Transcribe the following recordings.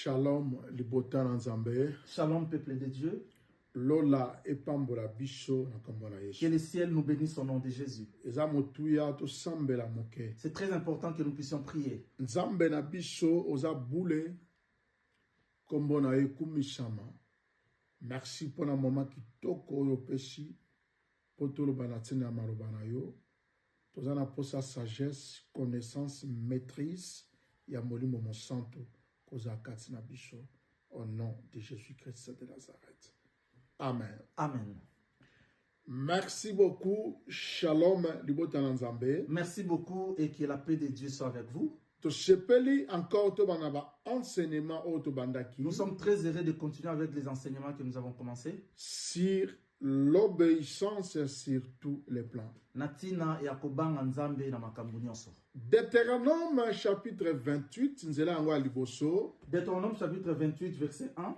Shalom, libota nzambe. Shalom, peuple de Dieu. Lola epambola biso na kombo na Yesu. Que le ciel nous bénisse au nom de Jésus. Eza motuya to sambela moke. C'est très important que nous puissions prier. Nzambe na biso oza bule kombo na ye kumishama. Merci pour un moment kitoko oyo pesi poto lo banatina maroba na yo. Tozana posa sagesse, connaissance, maîtrise ya molimo mon santo koza katina biso au nom de Jésus-Christ de Nazareth. Amen. Amen. Merci beaucoup. Shalom, libota nzambe. Merci beaucoup et que la paix de Dieu soit avec vous. To sepeli encore to banaba enseignement au to bandaki. Nous sommes très heureux de continuer avec les enseignements que nous avons commencés. Sur l'obéissance sur tous les plans. Natina et akobanga nzambe na makambo nyonso. Deutéronome chapitre 28, nzela ngwa liboso. Deutéronome chapitre 28 verset 1.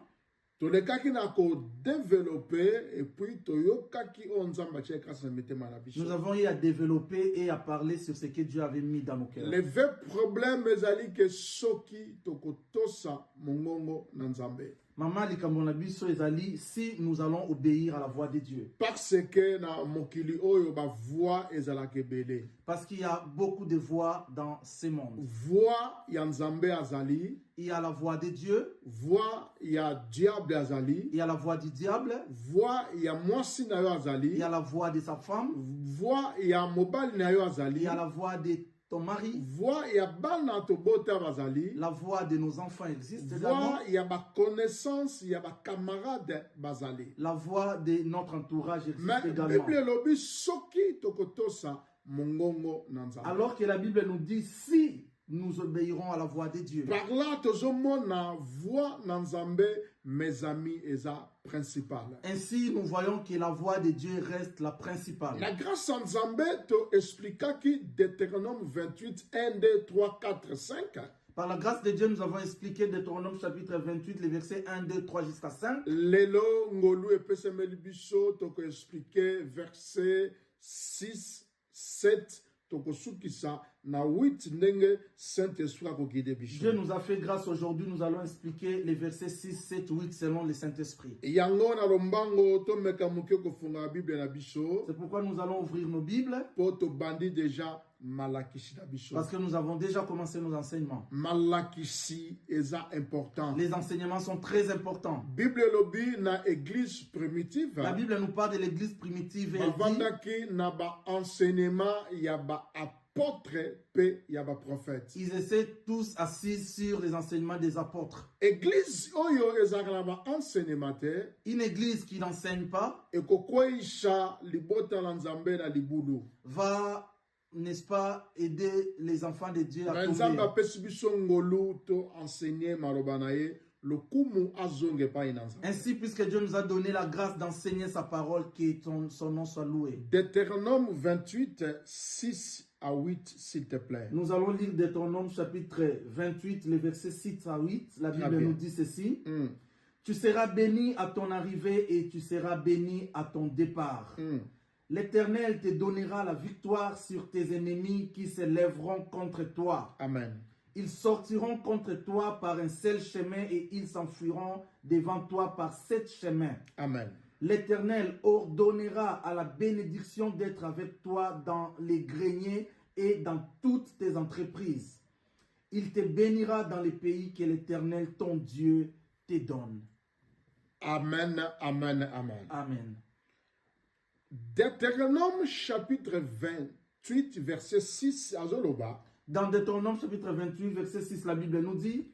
Tolekaki na ko développer et puis toyokaki on nzamba cheka sa metema na biso. Nous avons eu à développer et à parler sur ce que Dieu avait mis dans nos cœurs. Le vrai problème ezali ke soki tokotosa mongongo na nzambe. Maman likambo na biso ezali si nous allons obéir à la voix de Dieu. Parce que na mokili oyo ba voix ezala kebele. Parce qu'il y a beaucoup de voix dans ce monde. Voix ya nzambe azali. Il y a la voix de Dieu. Voix ya diable azali. Il y a la voix du diable. Voix ya mwasi na yo azali. Il y a la voix de sa femme. Voix ya mobali na yo azali. Il y a la voix de ton mari. Voix ya bana to bota bazali. La voix de nos enfants existe également. Voix également. ya ba connaissance, ya ba camarade bazali. La voix de notre entourage existe Mais également. Bible lobi soki tokotosa mongongo na nzambe. Alors que la Bible nous dit si nous obéirons à la voix de Dieu. Par là, tozomona voix na nzambe, mes amis, eza principale. Ainsi, nous voyons que la voix de Dieu reste la principale. La grâce en nzambe te expliqua qui Deutéronome 28, 1, 2, 3, 4, 5. Par la grâce de Dieu, nous avons expliqué Deutéronome chapitre 28, les versets 1, 2, 3 jusqu'à 5. Lelo ngolu epesemeli biso toko expliquer verset 6, 7. Na 8 ndenge Saint-Esprit ko guider biso. Dieu nous a fait grâce aujourd'hui, nous allons expliquer les versets 6, 7, 8 selon le Saint-Esprit. Yango na lombango to meka muke ko funga Bible na biso. C'est pourquoi nous allons ouvrir nos Bibles. Poto bandi déjà malakisi na biso. Parce que nous avons déjà commencé nos enseignements. Malakisi eza important. Les enseignements sont très importants. Bible lobi na église primitive. La Bible nous parle de l'église primitive et bavandaki na ba enseignement ya ba apôtres pe ya ba prophètes. ils essaient tous assis sur les enseignements des apôtres. Église oyo ezaka na ba enseignement te. Une église qui n'enseigne pas ekokoisha libota la nzambe na libulu. Va, n'est-ce pas, aider les enfants de Dieu à nzambe tomber. apesi biso ngolu to enseigner maloba na ye. Ainsi, puisque Dieu nous a donné la grâce d'enseigner sa parole, que son nom soit loué. Deutéronome 28, 6 à 8, s'il te plaît. Nous allons lire Deutéronome chapitre 28, les versets 6 à 8. La Bible nous dit ceci. Tu seras béni à ton arrivée et tu seras béni à ton départ. L'Éternel te donnera la victoire sur tes ennemis qui se lèveront contre toi. Amen. Ils sortiront contre toi par un seul chemin et ils s'enfuiront devant toi par 7 chemins. Amen. L'Éternel ordonnera à la bénédiction d'être avec toi dans les greniers et dans toutes tes entreprises. Il te bénira dans les pays que l'Éternel, ton Dieu, te donne. Amen, amen, amen. Amen. Deutéronome chapitre 28, verset 6 à Zoloba. Dans Deutéronome chapitre 28, verset 6, la Bible nous dit: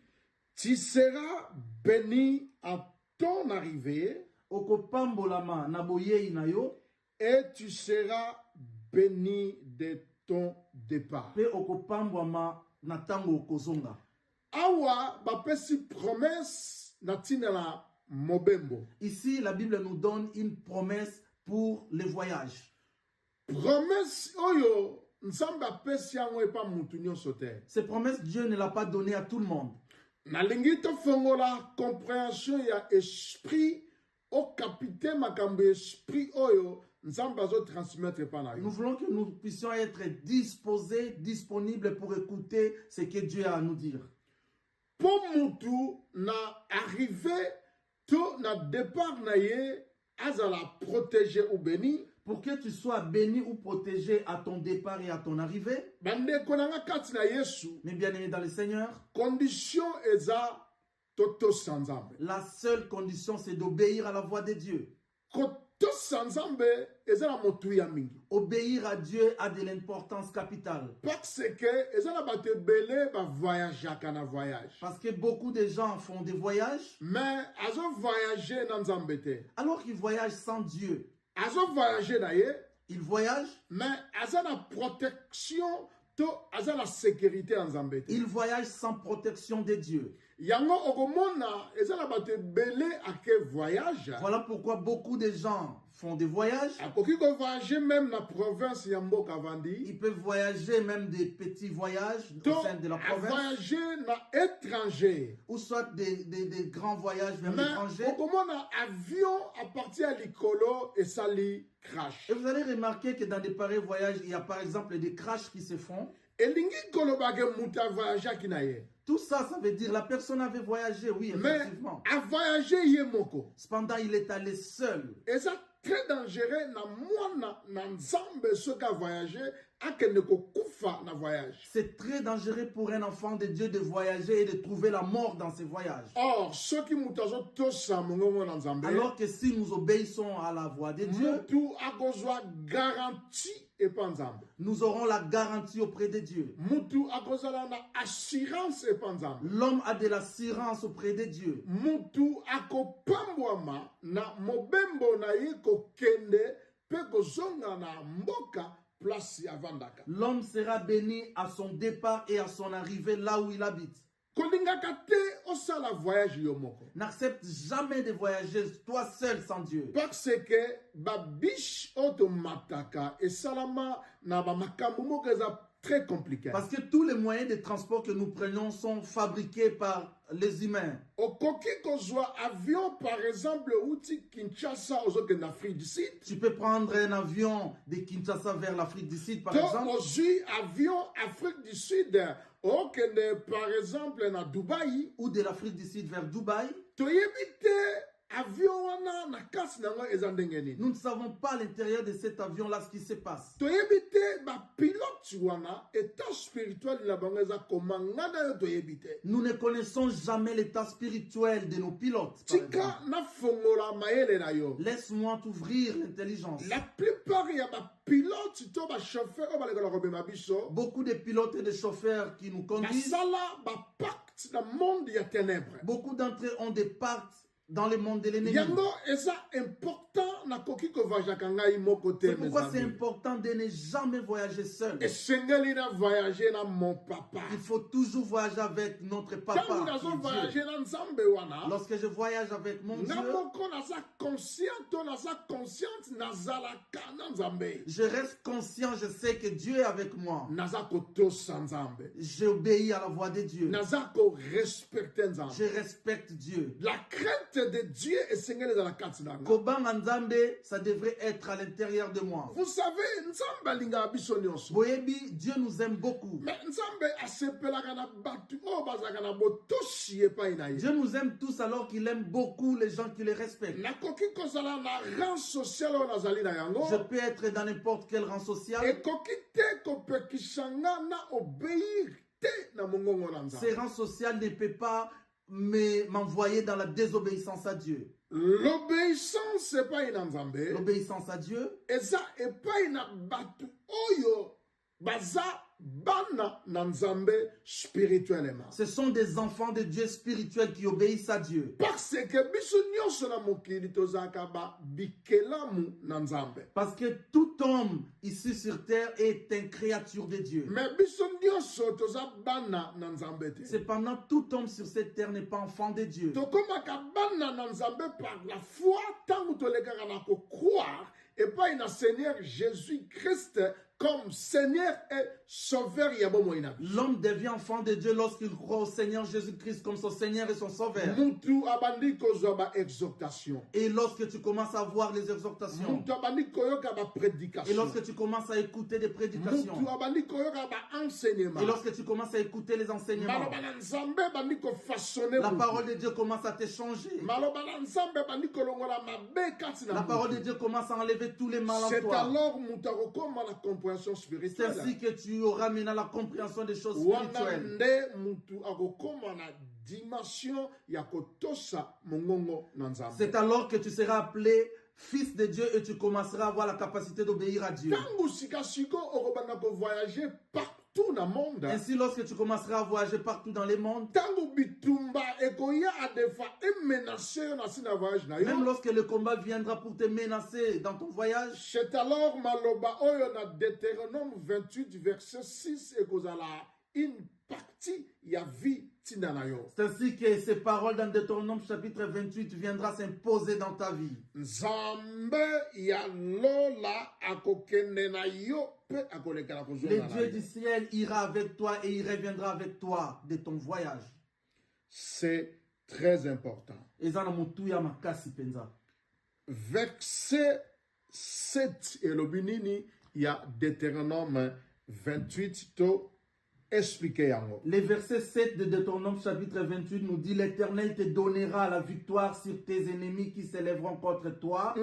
tu seras béni à ton arrivée et tu seras béni de ton départ. Awa bapesi promesse natina mobembo. Ici, la Bible nous donne une promesse pour le voyage. Promesse oyo. Ces promesses, Dieu ne l'a pas donné à tout le monde. Nalingi to fongola compréhension ya esprit au capitaine makambe esprit oyo nzamba zo transmettre pa na yo. Nous voulons que nous puissions être disposés, disponibles pour écouter ce que Dieu a à nous dire. pour mutu na arrivé to na départ na ye azala protégé ou béni. Pour que tu sois béni ou protégé à ton départ et à ton arrivée. Bande konanga kati na Yesu. Mais bien aimé dans le Seigneur. Condition eza toto sanzambe. La seule condition c'est d'obéir à la voix de Dieu. Koto sanzambe eza na motu ya mingi. Obéir à Dieu a de l'importance capitale. Parce que eza na bate belé ba voyage kana voyage. Parce que beaucoup de gens font des voyages. Mais azo voyager na nzambe te. Alors qu'ils voyagent sans Dieu. Azo voyager na ye. Ils voyagent. Mais aza na protection to aza na sécurité en nzambe te. Ils voyagent sans protection de Dieu. Yango okomona eza na bate belé ake voyage. Voilà pourquoi beaucoup de gens font des voyages. Akoki ko voyager même na province ya mboka vandi. Ils peuvent voyager même des petits voyages au sein de la province. Voyager na étranger. Ou soit des grands voyages vers l'étranger. Mais okomona avion à partir à l'ikolo et sali crash. Et vous allez remarquer que dans des pareils voyages, il y a par exemple des crashs qui se font. Elingi kolobage muta voyager kinaye. Tout ça, ça veut dire la personne avait voyagé, oui, effectivement. Mais a voyagé yemoko. Cependant, il est allé seul. Et ça très dangereux na mwana na nzambe soka voyager akende ko kufa na voyage. C'est très dangereux pour un enfant de Dieu de voyager et de trouver la mort dans ses voyages. Or, ceux qui mutazo tosa mongongo na nzambe. Alors que si nous obéissons à la voix de Dieu, mutu akozwa garantie et pas nzambe. Nous aurons la garantie auprès de Dieu. Mutu akozala na assurance et pas nzambe. L'homme a de l'assurance auprès de Dieu. Mutu akopambwama na mobembo na ye kokende pe kozonga na mboka. L'homme sera béni à son départ et à son arrivée là où il habite. N'accepte jamais de voyager toi seul sans Dieu. Parce que babish automataka et salama na ba makambo moko très compliqué. Parce que tous les moyens de transport que nous prenons sont fabriqués par les humains. Okoki kozwa avion par exemple outi Kinshasa en Afrique du Sud. Tu peux prendre un avion de Kinshasa vers l'Afrique du Sud par exemple. Aujourd'hui avion Afrique du Sud par exemple na Dubaï ou de l'Afrique du Sud vers Dubaï. Nous ne savons pas à l'intérieur de cet avion là ce qui se passe. Nous ne connaissons jamais l'état spirituel de nos pilotes. Laisse-moi t'ouvrir l'intelligence. La plupart des pilotes, beaucoup de pilotes et de chauffeurs qui nous conduisent, beaucoup d'entre eux ont des pactes dans le monde de l'ennemi. C'est pourquoi c'est important de ne jamais voyager seul. Il faut toujours voyager avec notre papa. Lorsque je voyage avec mon Dieu, je reste conscient, je sais que Dieu est avec moi. J'obéis à la voix de Dieu. Je respecte Dieu. La crainte de Dieu est Seigneur dans la carte. Ça devrait être à l'intérieur de moi. Vous savez, Dieu nous aime beaucoup. Dieu nous aime tous alors qu'il aime beaucoup les gens qui les respectent. Je peux être dans n'importe quel rang social. Ce rang social ne peut pas m'envoyer dans la désobéissance à Dieu. L'obéissance, c'est pas une nzambe. L'obéissance à Dieu. Et ça, et pas une batu oyo baza bana nzambe spirituellement. Ce sont des enfants de Dieu spirituels qui obéissent à Dieu. Parce que biso nyonso na mokili tozaka ba bikelamu nzambe. Parce que tout homme ici sur terre est une créature de Dieu. Mais biso nyonso toza bana nzambe te. Cependant, tout homme sur cette terre n'est pas enfant de Dieu. Tokomaka bana nzambe par la foi tant que tolekaka na ko croire et pas in Seigneur Jésus-Christ comme Seigneur et Sauveur. L'homme devient enfant de Dieu lorsqu'il croit au Seigneur Jésus-Christ comme son Seigneur et son Sauveur. Et lorsque tu commences à voir les exhortations, et lorsque tu commences à écouter des prédications, et lorsque tu commences à écouter les enseignements, la parole de Dieu commence à te changer. La parole de Dieu commence à enlever tous les mal en toi. C'est alors la compréhension spirituelle. C'est ainsi que tu auras maintenant la compréhension des choses spirituelles. C'est alors que tu seras appelé fils de Dieu et tu commenceras à avoir la capacité d'obéir à Dieu. Ainsi, lorsque tu commenceras à voyager partout dans les mondes, même lorsque le combat viendra pour te menacer dans ton voyage, c'est alors maloba oyo na Deutéronome 28 verset 6 et kozala une partie ya vie tindanayo. C'est ainsi que ces paroles dans Deutéronome chapitre 28 viendra s'imposer dans ta vie. Nzambe ya lola akokende na yo pe akoleka ko le Dieu du ciel ira avec toi et il reviendra avec toi de ton voyage. C'est très important. Verset 7 et le binini, il y a Deutéronome 28 to expliquer yango. Le verset 7 de Deutéronome chapitre 28 nous dit: l'Éternel te donnera la victoire sur tes ennemis qui s'élèveront contre toi.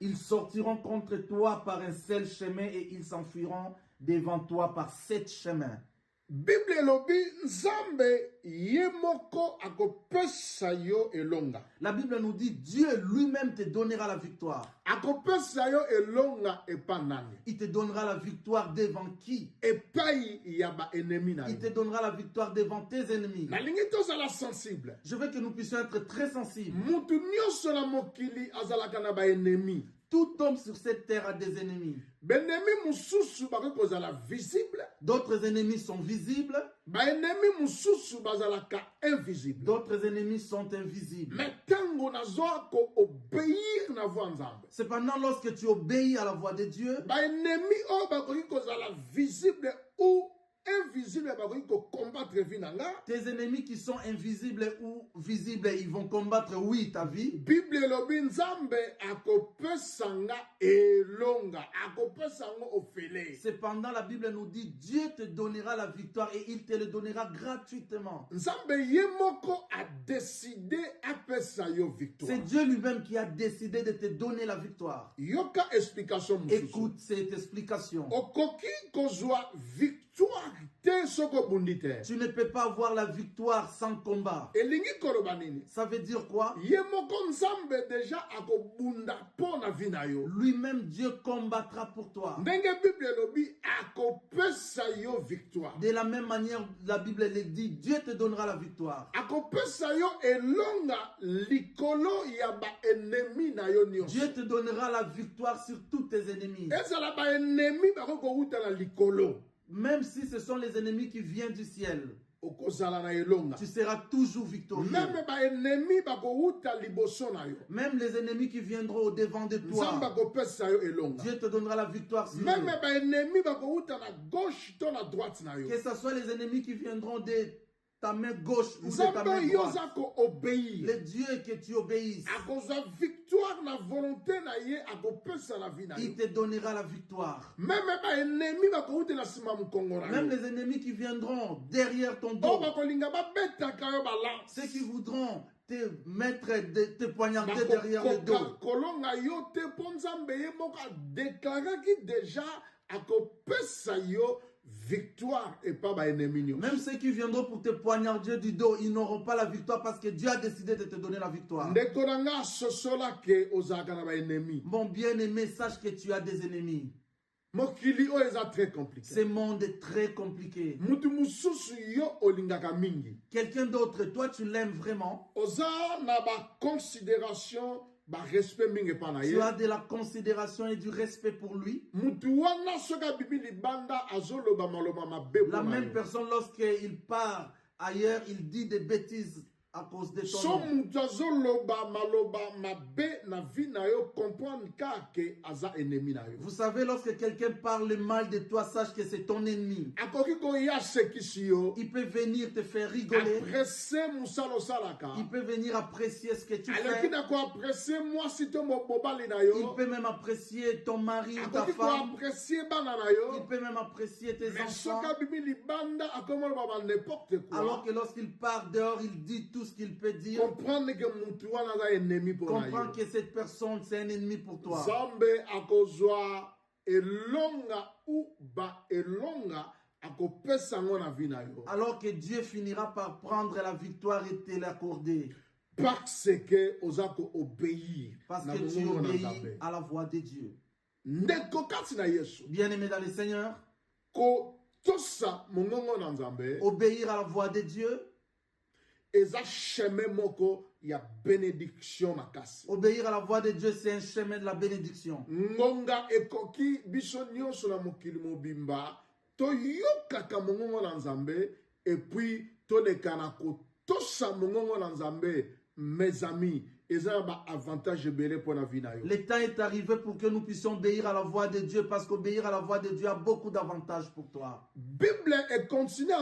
Ils sortiront contre toi par un seul chemin et ils s'enfuiront devant toi par 7 chemins. Bible lobi nzambe yemoko akopesa yo elonga. La Bible nous dit Dieu lui-même te donnera la victoire. Akopesa yo elonga epanani. Il te donnera la victoire devant qui? Epai yaba ennemi na. Il te donnera la victoire devant tes ennemis. Nalingi tozala sensible. Je veux que nous puissions être très sensibles. Mutu nyonso na mokili azalaka na ba ennemi. Tout homme sur cette terre a des ennemis. D'autres ennemis sont visibles. D'autres ennemis sont invisibles. Cependant, lorsque tu obéis à la voix de Dieu, tes ennemis qui sont invisibles ou visibles, ils vont combattre, oui, ta vie. Cependant, la Bible nous dit Dieu te donnera la victoire et il te le donnera gratuitement. C'est Dieu lui-même qui a décidé de te donner la victoire. Écoute cette explication. Tu ne peux pas avoir la victoire sans combat. Ça veut dire quoi? Lui-même Dieu combattra pour toi. De la même manière, la Bible le dit, Dieu te donnera la victoire. Dieu te donnera la victoire sur tous tes ennemis. Même si ce sont les ennemis qui viennent du ciel, tu seras toujours victorieux. Même les ennemis qui viendront au devant de toi, Dieu te donnera la victoire sur eux. Que ce soit les ennemis qui viendront de ta main gauche ou de ta main droite, le Dieu que tu obéisses, il te donnera la victoire. Même les ennemis qui viendront derrière ton dos, ceux qui voudront te mettre, te poignarder derrière le dos, victoire et pas ba ennemi. Même ceux qui viendront pour te poignarder du dos, ils n'auront pas la victoire parce que Dieu a décidé de te donner la victoire. Mon bien-aimé, sache que tu as des ennemis. Ce monde est très compliqué. Quelqu'un d'autre, toi tu l'aimes vraiment. Tu as de la considération et du respect pour lui. La même personne, lorsqu'il part ailleurs, il dit des bêtises à cause de ton So nom. mutu azoloba maloba mabe na vie na yo, comprendre ke aza ennemi na yo. Vous savez, lorsque quelqu'un parle mal de toi, sache que c'est ton ennemi. Akoki koya sekisi yo, Il peut venir te faire rigoler. apprécier musala osalaka. Il peut venir apprécier ce que tu Aleki fais. na ko apprécier mwasi to mobali na yo. Il peut même apprécier ton mari ou ta Akoki ko femme. apprécier bana na yo. Il peut même apprécier tes Mais enfants. soka bibi libanda akomo baba n'importe quoi. Alors que lorsqu'il part dehors, il dit tout ce qu'il peut dire. Comprendre que mutu wana za ennemi pour na yo. Comprends que cette personne, c'est un ennemi pour toi. Zambe akozwa elonga ou ba elonga akopesa ngo na vie na yo. Alors que Dieu finira par prendre la victoire et te l'accorder. Parce que ozako obéir. Parce na que tu mongongo na obéis Nzambe. à la voix de Dieu. Ndeko kati na Yesu. Bien-aimé dans le Seigneur, Ko tosa mongongo na Nzambe. obéir à la voix de Dieu, Eza chemin moko ya bénédiction makasi. obéir à la voix de Dieu, c'est un chemin de la bénédiction. Ngonga ekoki biso nyonso na mokili mobimba toyokaka mongongo na Nzambe et puis toleka na kotosa mongongo na Nzambe. Mes amis, eza ba avantage ebele pour la vie na yo. Le temps est arrivé pour que nous puissions obéir à la voix de Dieu, parce qu'obéir à la voix de Dieu a beaucoup d'avantages pour toi. Bible et continue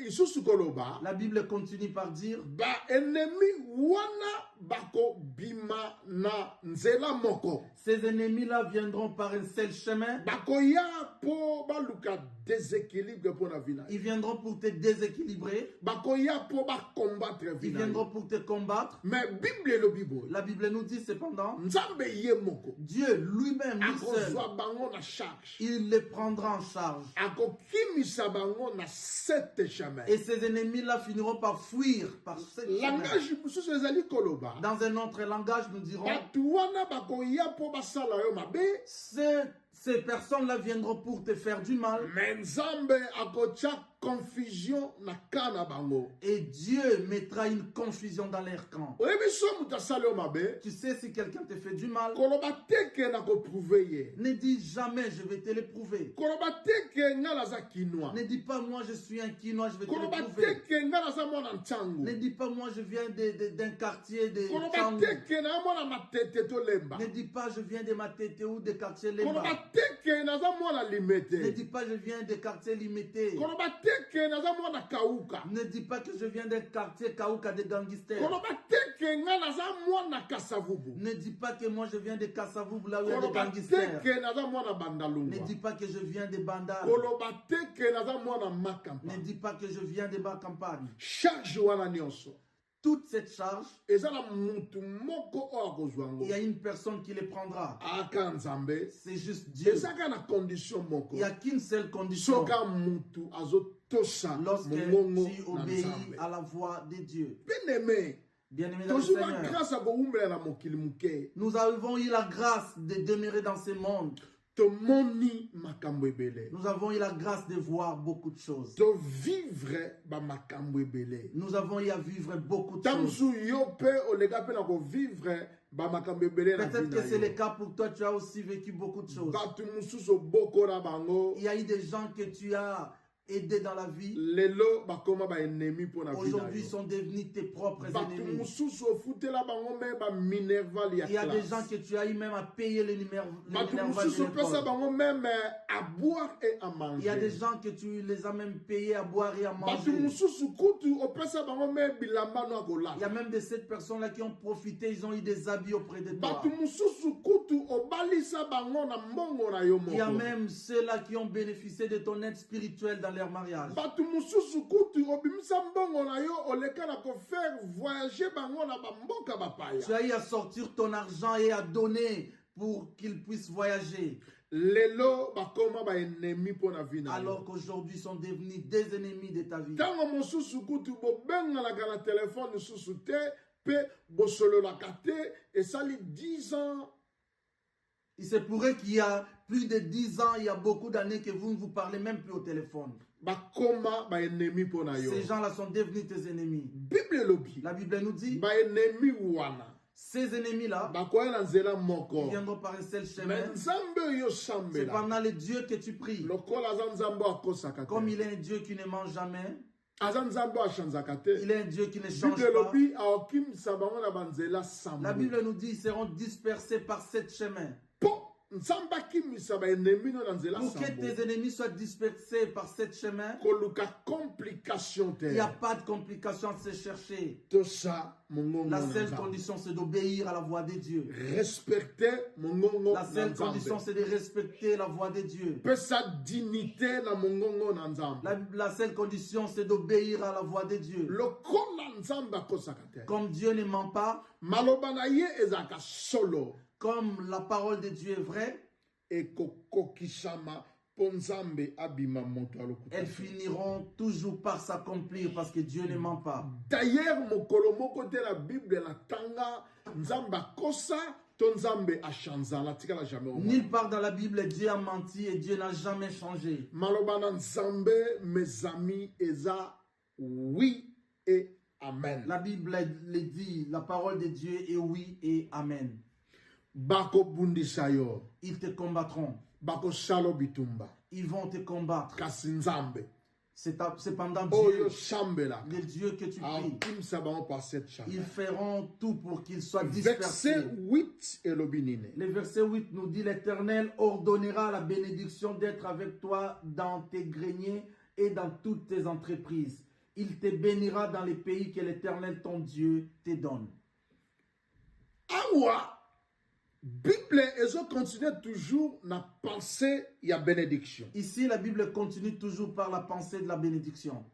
isusu koloba. La Bible continue par dire, Ba ennemi wana bako bima na nzela moko. ces ennemis-là viendront par un seul chemin. Bako ya po baluka déséquilibre pour la vie na yo. Ils viendront pour te déséquilibrer. Bako ya po ba combattre vie Ils na yo. viendront pour te combattre. Mais Bible le Bible. La Bible nous dit cependant, Nzambe ye moko. Dieu lui-même, lui seul, Akozwa bango na charge. il les prendra en charge. Akokimisa bango na sept chemin. Et ces ennemis-là finiront par fuir par cette chemin. Langage mususu ezali koloba. Dans un autre langage, nous dirons, Batu wana bakoya po basala yo mabe. ces personnes-là viendront pour te faire du mal. Mais Nzambe akotia confusion na kana bango. Et Dieu mettra une confusion dans leur camp. Oyebi so mutu asala yo mabe. Tu sais, si quelqu'un te fait du mal, Koloba teke na koprouve ye. ne dis jamais je vais te l'éprouver. Koloba teke nga naza kinois. Ne dis pas moi je suis un Quinois, je vais te Koloba l'éprouver. teke nga naza mwana ntango. Ne dis pas moi je viens d'un quartier de Koloba Tchangou. teke na mwana matete to lemba. Ne dis pas je viens de Matete ou de quartier Lemba. Koloba teke naza mwana Ne limete. dis pas je viens de quartier limité. Koloba teke naza mwana kauka. Ne dis pas que je viens d'un quartier Kaouka de gangsters. Koloba teke nga naza mwana kasavubu. Ne dis pas que moi je viens de Kassavoub là où il y a des Koloba gangsters. teke naza mwana Ne bandalungwa. dis pas que je viens de Bandar. Koloba teke naza mwana makampa. Ne dis pas que je viens de bas campagne. Charge wana nyonso. Toute cette charge, Ezala mutu moko oyo akozwa il y yango. a une personne qui les prendra. Aka Nzambe. C'est juste Dieu. Ezaka na condition moko. Il n'y a qu'une seule condition. Soka mutu azotosa Lorsque mongongo tu na obéis Nzambe. à la voix de Dieu. Bien-aimé, Bien-aimé dans le tozwa Seigneur, grâce ya kowumbela na mokili moke. nous avons eu la grâce de demeurer dans ce monde. Tomoni makambo ebele. Nous avons eu la grâce de voir beaucoup de choses. Tovivre bamakambo ebele. Nous avons eu à vivre beaucoup de Ntango choses. mosusu yo mpe olega mpe na kovivre bamakambo ebele na Peut-être vie que c'est na le yo. cas pour toi, tu as aussi vécu beaucoup de choses. Bato mosusu obokola bango. Il y a eu des gens que tu as aidés dans la vie. Lelo bakoma baennemi mpo na vie na Aujourd'hui yo. sont devenus tes propres Bato ennemis. mosusu ofutela bango me baminerval ya Il y a des gens classe. que tu as eu même à payer les numéros Bato de mosusu opesa l'école. bango même à boire et à Il y a des manger. gens que tu les as même payés à boire et à Bato manger. mosusu kutu opesa bango me bilamba no Il y a akolata. même de ces personnes-là qui ont profité, ils ont eu des habits auprès de toi. Bato mosusu kutu obalisa bango na mbongo na yo Il y a moko. même ceux-là qui ont bénéficié de ton aide spirituelle dans leur mariage. Bato mosusu kutu obimisa mbongo na yo oleka na kofaire voyager bango na bamboka bapaya. Tu as eu à sortir ton argent et à donner pour qu'ils puissent voyager. Lelo bakoma baennemi mpo na vie na yo. Alors qu'aujourd'hui, ils sont devenus des ennemis de ta vie. Ntango mosusu kutu bobenganaka na telefone susu te mpe bosololaka te esali 10 ans. Il se pourrait qu'il y a plus de 10 ans, il y a beaucoup d'années que vous ne vous parlez même plus au téléphone. Bakoma baennemi mpo na yo. Ces gens-là sont devenus tes ennemis. Bible elobi La Bible nous dit, baennemi wana ces ennemis-là, bakoya na nzela ils moko. viendront par un seul Mais chemin. nzambe oyo osambela Cependant, le Dieu que tu pries, lokola aza nzambe akosaka comme te. il est un Dieu qui ne mange jamais, Il est un Dieu qui ne change pas. La Bible nous dit qu'ils seront dispersés par 7 chemins. Pour que tes ennemis soient dispersés par 7 chemins, il n'y a pas de complication à se chercher. La seule condition, c'est d'obéir à la voix de Dieu. La seule condition, c'est de respecter la voix de Dieu. La seule condition, c'est d'obéir à la voix de Dieu. Comme Dieu ne ment pas, comme la parole de Dieu est vraie, elles finiront toujours par s'accomplir parce que Dieu ne ment pas. D'ailleurs, la Bible Nulle part dans la Bible, Dieu a menti et Dieu n'a jamais changé. Mes amis, oui et amen. La Bible le dit, la parole de Dieu est oui et amen. Ils te combattront. Ils vont te combattre. Cependant, Dieu, le Dieu que tu pries, ils feront tout pour qu'ils soient dispersés. Le verset 8 nous dit: l'Éternel ordonnera la bénédiction d'être avec toi dans tes greniers et dans toutes tes entreprises. Il te bénira dans les pays que l'Éternel ton Dieu te donne. Bible continue toujours na pensée y a bénédiction. Ici la Bible continue toujours par la pensée de la bénédiction.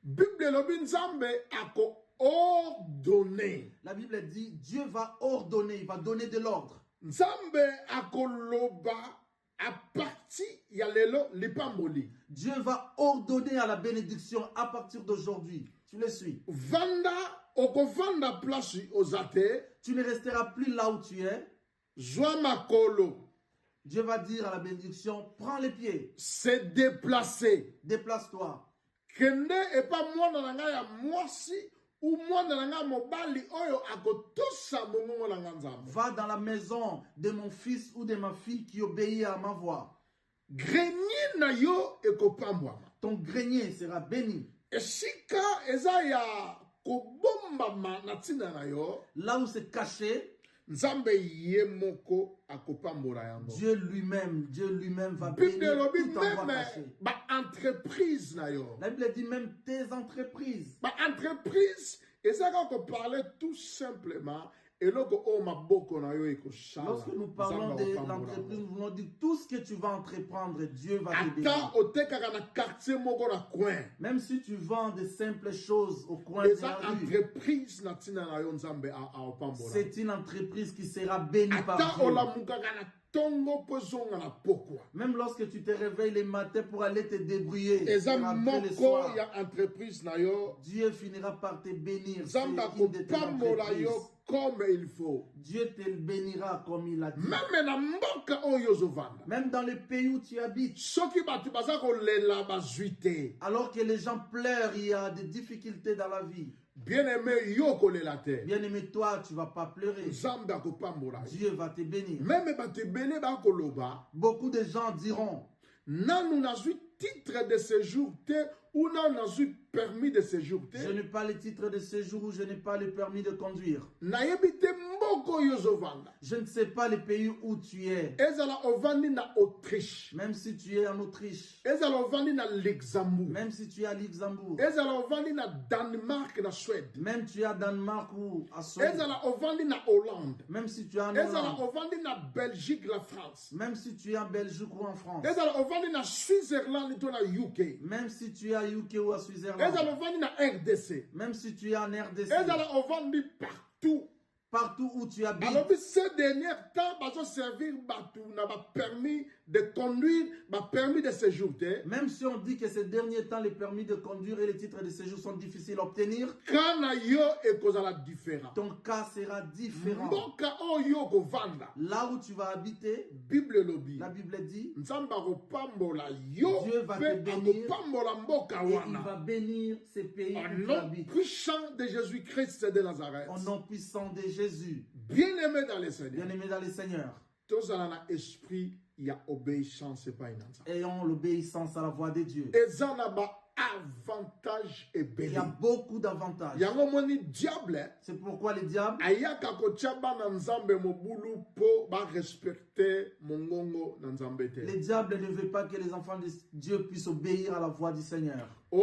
Bible Nzambe ako ordonner. La Bible dit Dieu va ordonner, il va donner de l'ordre. Nzambe ako loba à partir y a lelo lipamboli. Dieu va ordonner à la bénédiction à partir d'aujourd'hui. Tu le suis. Vanda okovanda place ozate. Tu ne resteras plus là où tu es. Dieu va dire à la bénédiction, prends les pieds. C'est déplacer. Déplace-toi. Kende et pas moi dans la ya moisi ou moi dans la mobali oyo akotosa mongo la nzambe. Va dans la maison de mon fils ou de ma fille qui obéit à ma voix. Grenier na yo ekopambwa. Ton grenier sera béni. Esika ezaya kobomba natina na yo. Là où c'est caché, Dieu lui-même va bénir tout en caché. Entreprise na yo. La Bible dit même tes entreprises. Entreprise, et ça quand on parlait tout simplement. Lorsque nous parlons de l'entreprise, nous voulons dire tout ce que tu vas entreprendre, Dieu va te bénir. Même si tu vends de simples choses au coin de la rue, c'est une entreprise qui sera bénie par Dieu. Même lorsque tu te réveilles le matin pour aller te débrouiller, le soir, Dieu finira par te bénir. Comme il faut. Dieu te bénira comme il a dit. Même dans le pays où tu habites. Alors que les gens pleurent, il y a des difficultés dans la vie. Bien-aimé, bien-aimé, toi, tu ne vas pas pleurer. Dieu va te bénir. Beaucoup de gens diront, titre de séjour ou non permis de séjour. Je n'ai pas le titre de séjour ou je n'ai pas le permis de conduire. Je ne sais pas le pays où tu es. Même si tu es en Autriche. Même si tu es à Luxembourg. Même si tu es à Danemark ou à Suède. Même si tu es en Hollande. Belgique, la France. Même si tu es en Belgique ou en France. Même si tu es à UK ou à Switzerland. Même si tu es en RDC. Partout. Partout où tu habites. Alors, ces derniers temps, servir n'a pas permis de conduire, permis de séjour. Même si on dit que ces derniers temps, les permis de conduire et les titres de séjour sont difficiles à obtenir, ton cas sera différent. Là où tu vas habiter, la Bible dit, Dieu va te bénir et il va bénir ces pays où tu habites. Au nom puissant de Jésus-Christ de Nazareth. Au nom puissant de Jésus. Bien-aimé dans le Seigneur. Bien-aimé dans le Seigneur. Tous dans l'esprit, il y a obéissance et pas une. Ayons l'obéissance à la voix de Dieu. avantage et Il y a beaucoup d'avantages. Diable. C'est pourquoi le diable le diable ne veut pas que les enfants de Dieu puissent obéir à la voix du Seigneur. Tu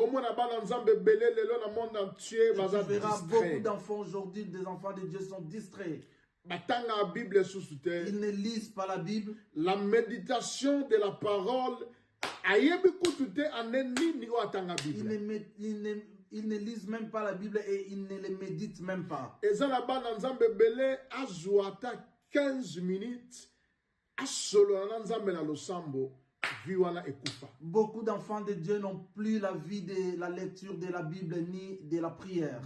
verras beaucoup d'enfants aujourd'hui, des enfants de Dieu sont distraits. Ils ne lisent pas la Bible. La méditation de la parole. Ils ne lisent même pas la Bible et ils ne les méditent même pas. 15 minutes. Beaucoup d'enfants de Dieu n'ont plus la vie de la lecture de la Bible ni de la prière.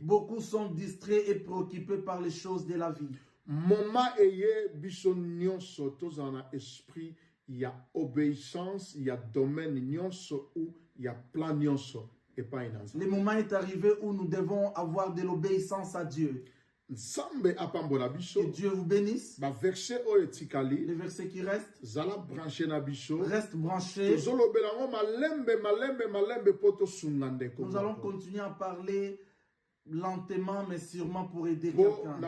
Beaucoup sont distraits et préoccupés par les choses de la vie. Moment eye biso nyonso tozana esprit, il y a obéissance, il y a domaine nyonso ou il y a plan nyonso et pas inanza. Le moment est arrivé où nous devons avoir de l'obéissance à Dieu. Nsambe apambola biso. Que Dieu vous bénisse. Ba verset o etikali. Le verset qui reste. Zala branché na biso. Reste branché. Tozolobelango malembe poto sungande ko. Nous allons continuer à parler lentement mais sûrement pour aider quelqu'un.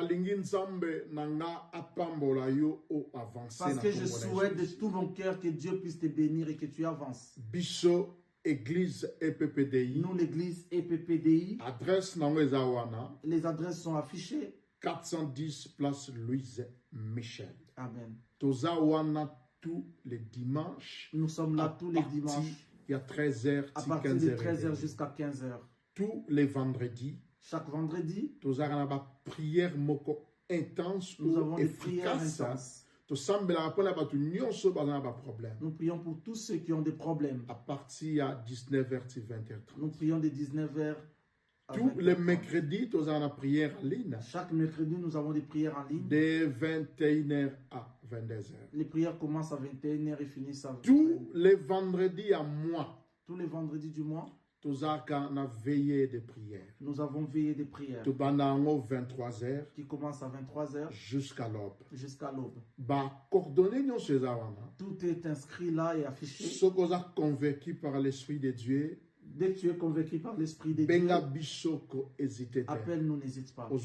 Parce que je souhaite de tout mon cœur que Dieu puisse te bénir et que tu avances. Biso Église EPPDI. Nous l'église EPPDI. Adresse nangoezawana. Les adresses sont affichées. 410 place Louise Michel. Amen. Tozawana tous les dimanches. Nous sommes là tous les dimanches. Il y a 13h à partir de 13h jusqu'à 15h. Tous les vendredis. Chaque vendredi, nous avons des prières intenses. Nous avons des prières intenses. Nous prions pour tous ceux qui ont des problèmes. À partir de 19h 20h30. Nous prions de 19h à 20h30. Tous les mercredis, nous avons des prières en ligne. Chaque mercredi, nous avons des prières en ligne. De 21h à 22h. Les prières commencent à 21h et finissent à 22h. Tous les vendredis à mois. Tous les vendredis du mois. Nous avons veillé de prière. Nous avons veillé de prière. 23h. Qui commence à 23h. Jusqu'à l'aube. Jusqu'à l'aube. Tout est inscrit là et affiché. Ce que vous êtes convaincu par l'Esprit de Dieu. Dès que tu es convaincu par l'Esprit de Dieu, appelle-nous, n'hésite pas. Tu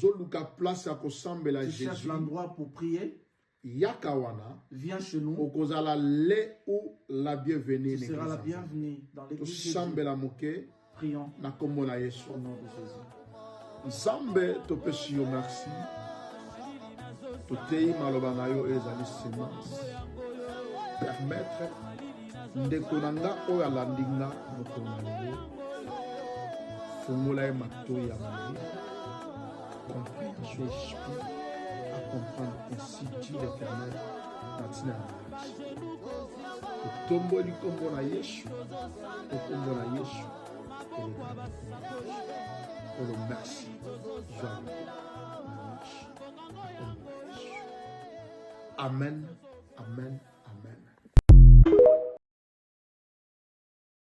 cherches l'endroit pour prier. Viens chez nous. Tu seras la bienvenue dans l'église. Prions au nom de Jésus. Nzambe topesi yo merci. Totei maloba na yo ezali semence. Permettre ndeko nanga oyo alandi nga mokolo na lelo. Fungola ye matoi ya maye. Remplis de son esprit à comprendre ainsi dit l'Éternel natina ya maladi. Totomboli kombo na Yesu. Tokombo na Yesu. Oh merci. Amen. Amen.